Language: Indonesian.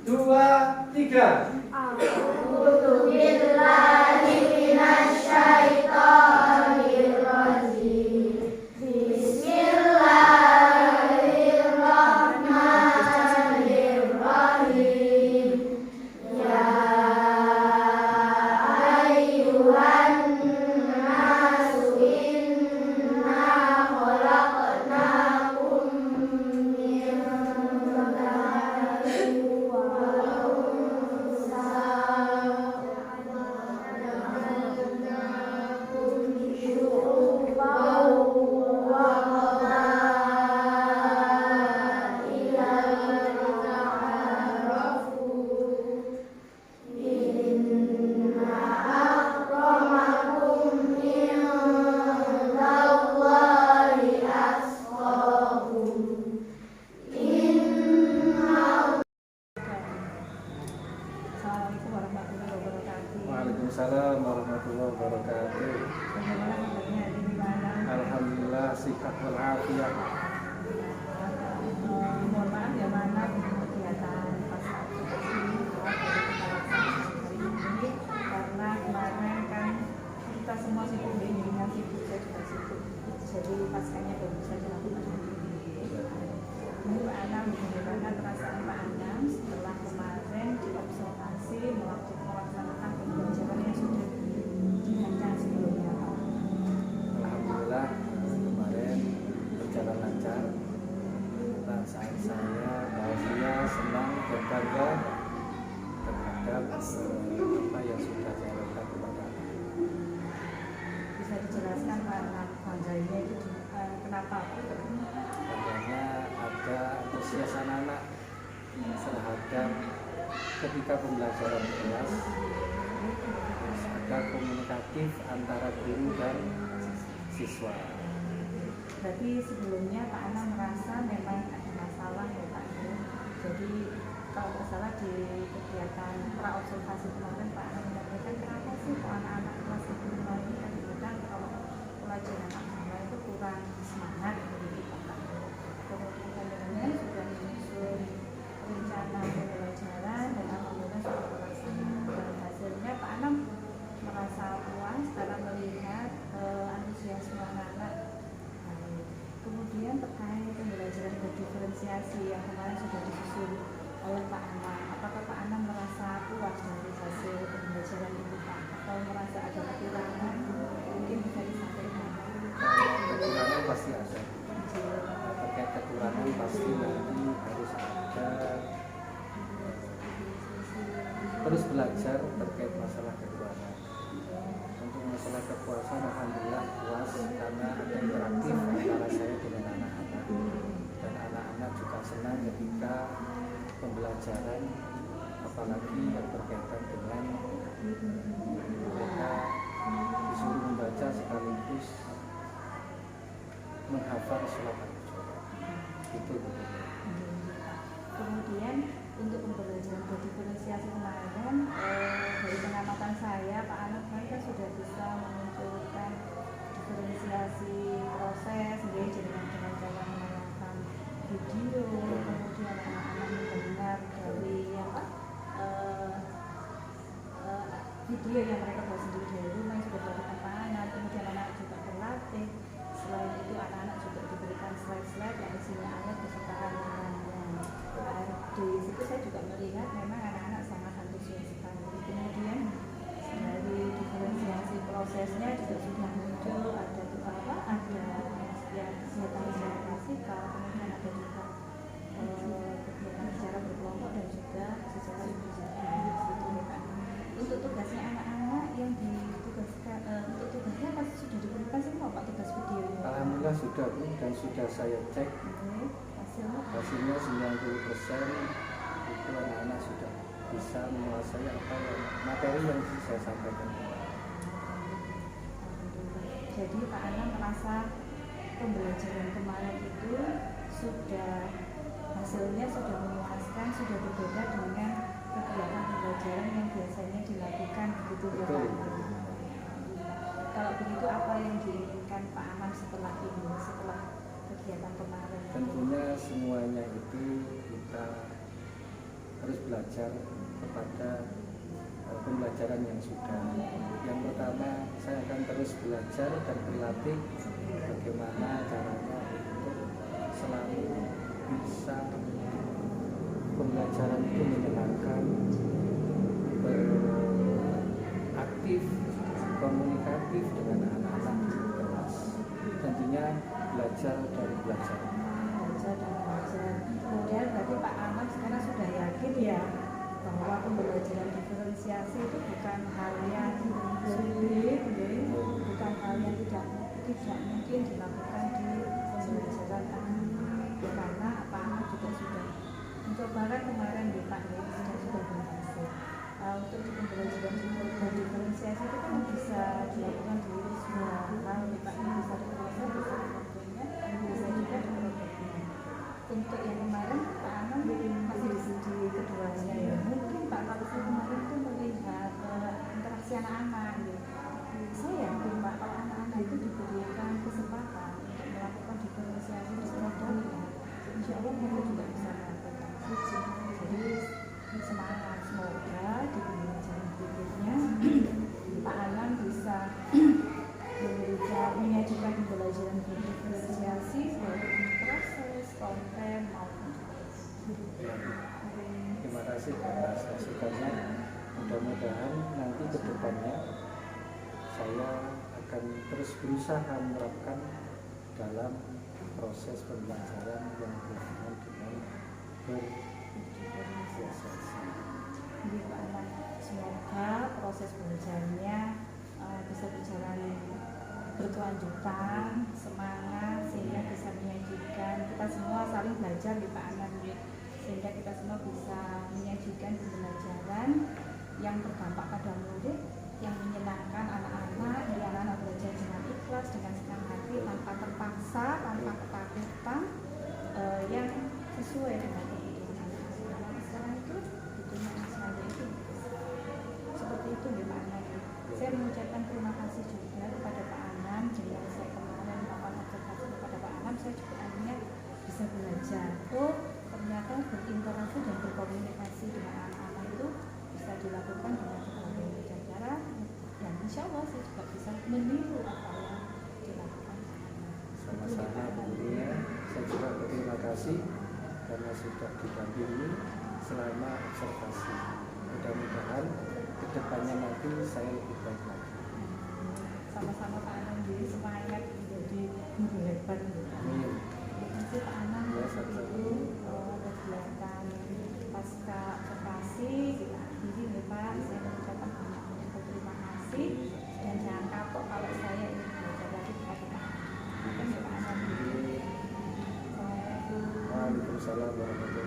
dua, tiga. A'udzu billahi minasyaitonir rajim. Bismillahirrahmanirrahim. Ya ayyuhan nasu inna khalaqnakum min dzakarin wa unsa waja'alnakum syu'uban wa qabaila lita'arafu. Inna akramakum indallahi atqakum. Assalamualaikum warahmatullahi wabarakatuh. Waalaikumsalam warahmatullahi wabarakatuh. Bagaimana kabarnya di mana? Alhamdulillah sihat walafiat. Mohon maaf ya mana kegiatan pasca vaksinasi dari kita laksanakan hari ini karena kemarin kan kita semua sibuk dengan sibuk, saya juga sibuk. Jadi paskanya baru bisa dilakukan hari ini. Ini Pak Anam, bagaimana perasaan Pak Anam setelah kemarin diobservasi melaksanakan pembelajaran yang sudah dilakukan sebelumnya Pak? Alhamdulillah kemarin berjalan lancar. Perasaan saya bahagia, senang dan bangga terhadap apa yang sudah saya lakukan kepada anak. Bisa dijelaskan Pak Anam bangganya itu kenapa? Bangganya ada antusias anak-anak terhadap ketika pembelajaran di kelas, terus ada komunikatif antara guru dan siswa. Berarti sebelumnya Pak Anam merasa memang ada masalah ya Pak. Jadi kalau nggak salah di kegiatan pra-observasi kemarin Pak Anam menyampaikan kenapa sih kok anak-anak kelas 1 ini kadang-kadang kalau pelajaran agama itu kurang semangat begitu Pak. Kemudian sudah menyusun rencana pembelajaran dan alhamdulillah sudah terlaksana. Dan hasilnya Pak Anam merasa puas karena melihat antusiasme anak-anak. Kemudian terkait pembelajaran berdiferensiasi yang kemarin sudah disusun oleh Pak Anam, apakah Pak Anam merasa puas dari hasil pembelajaran itu Pak? Atau merasa ada kekurangan? Mungkin bisa disampaikan. Kekurangan pasti ada. Terkait kekurangan pasti nanti harus ada terus belajar terkait masalah kekurangan. Untuk masalah kepuasan alhamdulillah puas karena ada interaktif antara saya dengan anak-anak, dan anak-anak juga senang ketika pembelajaran apalagi yang berkaitan dengan mereka disuruh membaca sekaligus menghafal surat Al-Baqarah. Itu Kemudian untuk pembelajaran berdiferensiasi kemarin dari pengamatan saya Pak Anam kan sudah bisa memunculkan diferensiasi proses dengan cara menayangkan video, kemudian anak-anak mendengar dari video yang mereka buat sendiri dari rumah yang sudah dilakukan Pak Anam, kemudian anak juga berlatih. Selain itu anak-anak juga diberikan slide-slide yang isinya ayat kesukaan dengannya. Di situ saya juga melihat memang anak-anak sangat antusias sekali. Kemudian dari diferensiasi prosesnya juga sudah muncul ada yang kegiatan fisikal, kemudian ada juga kegiatan secara berkelompok dan juga secara individu. Untuk tugasnya anak-anak yang ditugaskan untuk tugasnya pasti sudah diberikan semua Pak tugas videonya. alhamdulillah sudah Bu, dan sudah saya cek hasilnya 90% itu anak-anak sudah bisa menguasai apa yang materi yang saya sampaikan. Jadi Pak Anam merasa pembelajaran kemarin itu sudah hasilnya sudah memuaskan, sudah berbeda dengan kegiatan pembelajaran yang biasanya dilakukan begitu ya Pak. Kalau begitu apa yang diinginkan Pak Anam setelah ini, setelah kegiatan kemarin? Tentunya semuanya itu kita terus belajar kepada pembelajaran yang sudah. Yang pertama, saya akan terus belajar dan berlatih bagaimana caranya untuk selalu bisa pembelajaran itu menyenangkan, beraktif, komunikatif dengan anak-anak di kelas. Tentunya belajar dan belajar. Belajar dan belajar. Kemudian berarti Pak Anam sekarang sudah yakin ya bahwa pembelajaran diferensiasi itu bukan hal yang sulit, bukan hal yang tidak mungkin dilakukan di pembelajaran anak, karena Pak Anam juga sudah mencoba kemarin di Pak ya, sudah berhasil. Untuk di pembelajaran diferensiasi itu kan bisa dilakukan di semua hal, Pak, bisa di kelasnya, bisa di waktunya, bisa juga di produknya. Untuk yang kemarin Pak Anam masih di keduanya ya, mungkin Pak kalau saya kemarin itu melihat interaksi anak-anak gitu. Saya yakin Pak kalau anak-anak itu diberikan kesempatan untuk melakukan diferensiasi di sekolah dasar, insya Allah mereka juga bisa melakukan. Jadi semangat, semoga di pembelajaran berikutnya Pak Anam bisa menyajikan pembelajaran diferensiasi baik proses, konten maupun Terima kasih atas masukannya. Mudah-mudahan nanti ke depannya saya akan terus berusaha menerapkan dalam proses pembelajaran yang berhubungan dengan berdiferensiasi. Jadi Pak Anam, semoga proses belajarnya bisa berjalan berkelanjutan, semangat, sehingga bisa menyajikan kita semua saling belajar di Pak Anam, sehingga kita semua bisa menyajikan pembelajaran yang berdampak pada murid, yang menyenangkan anak-anak, yang anak-anak belajar dengan ikhlas, dengan senang hati, tanpa terpaksa, tanpa ketakutan, yang sesuai dengan kebutuhan anak-anak. Sekarang itu butuhnya anak itu seperti itu ya Pak Anam. Saya mengucapkan terima kasih juga kepada Pak Anam. Dengan saya kemarin melakukan observasi kepada Pak Anam, saya juga akhirnya bisa belajar. Oh, ternyata berinteraksi dan berkomunikasi dengan anak-anak itu bisa dilakukan dengan berbagai cara, dan insya Allah saya juga bisa meniru apa yang dilakukan. Sama-sama tentunya. Saya juga berterima kasih karena sudah didampingi selama observasi. Mudah-mudahan kedepannya nanti saya lebih baik lagi. Sama-sama Pak Anam, jadi semangat menjadi guru hebat. Amin. Terima kasih Pak Anam. Ya, sama-sama. Kegiatan pasca observasi kita akhiri nih Pak. Saya mengucapkan banyak terima kasih dan jangan kapok kalau saya ingin belajar lagi kepada Pak Anam. Terima kasih Pak Anam. Assalamualaikum. Waalaikumsalam warahmatullahi wabarakatuh.